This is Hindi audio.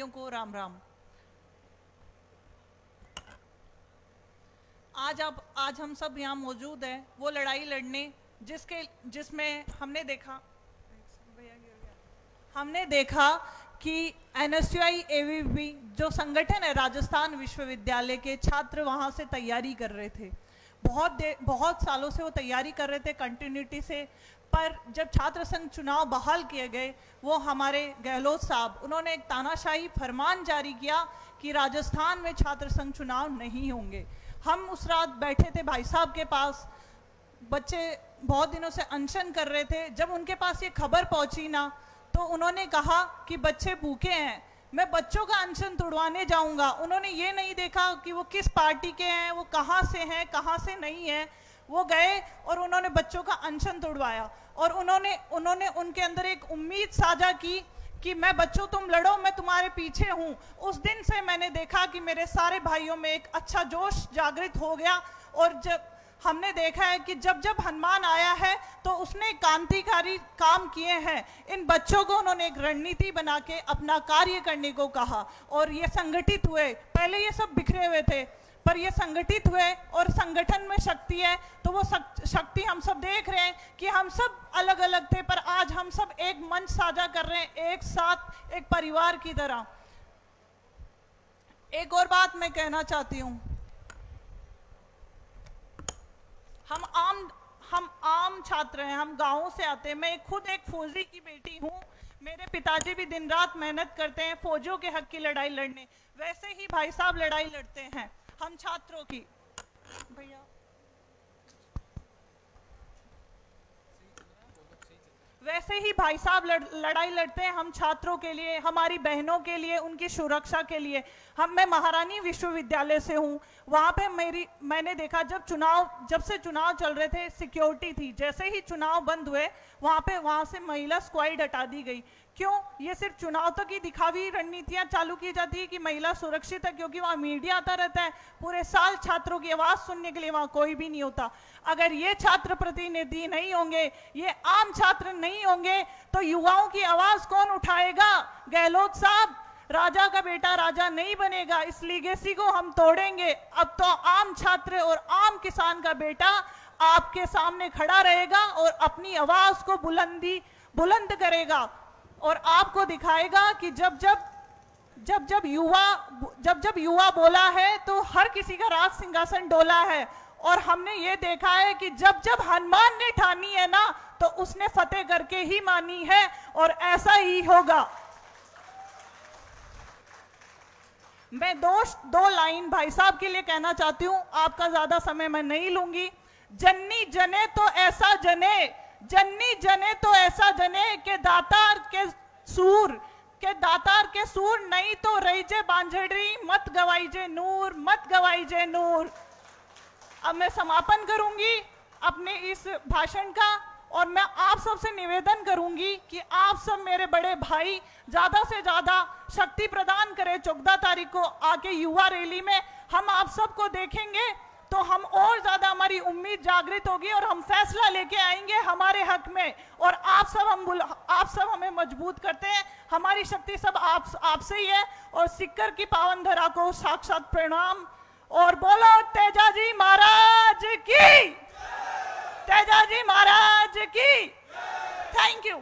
भाइयों को राम राम। आज हम सब यहाँ मौजूद हैं वो लड़ाई लड़ने जिसमें हमने देखा कि NSUI AVP जो संगठन है राजस्थान विश्वविद्यालय के छात्र वहाँ से तैयारी कर रहे थे। बहुत सालों से वो तैयारी कर रहे थे कंटिन्यूटी से, पर जब छात्र संघ चुनाव बहाल किए गए वो हमारे गहलोत साहब उन्होंने एक तानाशाही फरमान जारी किया कि राजस्थान में छात्र संघ चुनाव नहीं होंगे। हम उस रात बैठे थे भाई साहब के पास, बच्चे बहुत दिनों से अनशन कर रहे थे। जब उनके पास ये खबर पहुंची ना तो उन्होंने कहा कि बच्चे भूखे हैं, मैं बच्चों का अनशन तोड़वाने जाऊंगा। उन्होंने ये नहीं देखा कि वो किस पार्टी के हैं, वो कहाँ से हैं कहाँ से नहीं है। वो गए और उन्होंने बच्चों का अनशन तोड़वाया और उन्होंने उनके अंदर एक उम्मीद साझा की कि मैं बच्चों तुम लड़ो, मैं तुम्हारे पीछे हूँ। उस दिन से मैंने देखा कि मेरे सारे भाइयों में एक अच्छा जोश जागृत हो गया और जब हमने देखा है कि जब जब हनुमान आया है तो उसने क्रांतिकारी काम किए हैं। इन बच्चों को उन्होंने एक रणनीति बना के अपना कार्य करने को कहा और ये संगठित हुए। पहले ये सब बिखरे हुए थे पर ये संगठित हुए और संगठन में शक्ति है तो वो शक्ति हम सब देख रहे हैं कि हम सब अलग अलग थे पर आज हम सब एक मंच साझा कर रहे हैं, एक साथ एक परिवार की तरह। एक और बात मैं कहना चाहती हूँ, हम आम छात्र हैं, हम गांवों से आते हैं। मैं खुद एक फौजी की बेटी हूँ, मेरे पिताजी भी दिन रात मेहनत करते हैं फौजियों के हक की लड़ाई लड़ने। वैसे ही भाई साहब लड़ाई लड़ते हैं हम छात्रों की। भैया वैसे ही भाई साहब लड़ाई लड़ते हैं हम छात्रों के लिए, हमारी बहनों के लिए, उनकी सुरक्षा के लिए। मैं महारानी विश्वविद्यालय से हूँ। वहाँ पे मैंने देखा जब से चुनाव चल रहे थे सिक्योरिटी थी, जैसे ही चुनाव बंद हुए वहाँ से महिला स्क्वाड हटा दी गई। क्यों? ये सिर्फ चुनाव तक ही दिखावी रणनीतियां चालू की जाती है कि महिला सुरक्षित है, क्योंकि वहाँ मीडिया आता रहता है। पूरे साल छात्रों की आवाज सुनने के लिए वहाँ कोई भी नहीं होता। अगर ये छात्र प्रतिनिधि नहीं होंगे, ये आम छात्र नहीं होंगे तो युवाओं की आवाज कौन उठाएगा? गहलोत साहब, राजा का बेटा राजा नहीं बनेगा, इस लीगेसी को हम तोड़ेंगे। अब तो आम छात्र और आम किसान का बेटा आपके सामने खड़ा रहेगा और अपनी आवाज को बुलंद करेगा और आपको दिखाएगा कि जब युवा बोला है तो हर किसी का राज सिंहासन डोला है। और हमने ये देखा है कि जब हनुमान ने ठानी है ना तो उसने फतेह करके ही मानी है और ऐसा ही होगा। मैं दो लाइन भाई साहब के लिए कहना चाहती हूँ, आपका ज्यादा समय मैं नहीं लूंगी। जन्नी जने तो ऐसा जने, जन्नी जने तो ऐसा जने के दातार के सूर नहीं तो रहीजे बांझड़ी, मत गवाईजे नूर, मत गवाईजे नूर। अब मैं समापन करूंगी अपने इस भाषण का और मैं आप सबसे निवेदन करूंगी कि आप सब मेरे बड़े भाई ज्यादा से ज्यादा शक्ति प्रदान करें। 14 तारीख को आके युवा रैली में हम आप सबको देखेंगे तो हम और ज्यादा हमारी उम्मीद जागृत होगी और हम फैसला लेके आएंगे हमारे हक में। और आप सब हमें मजबूत करते हैं, हमारी शक्ति सब आपसे ही है। और सिक्कर की पावन धरा को साक्षात प्रणाम और बोलो तेजाजी महाराज की, तेजाजी महाराज की। Thank you.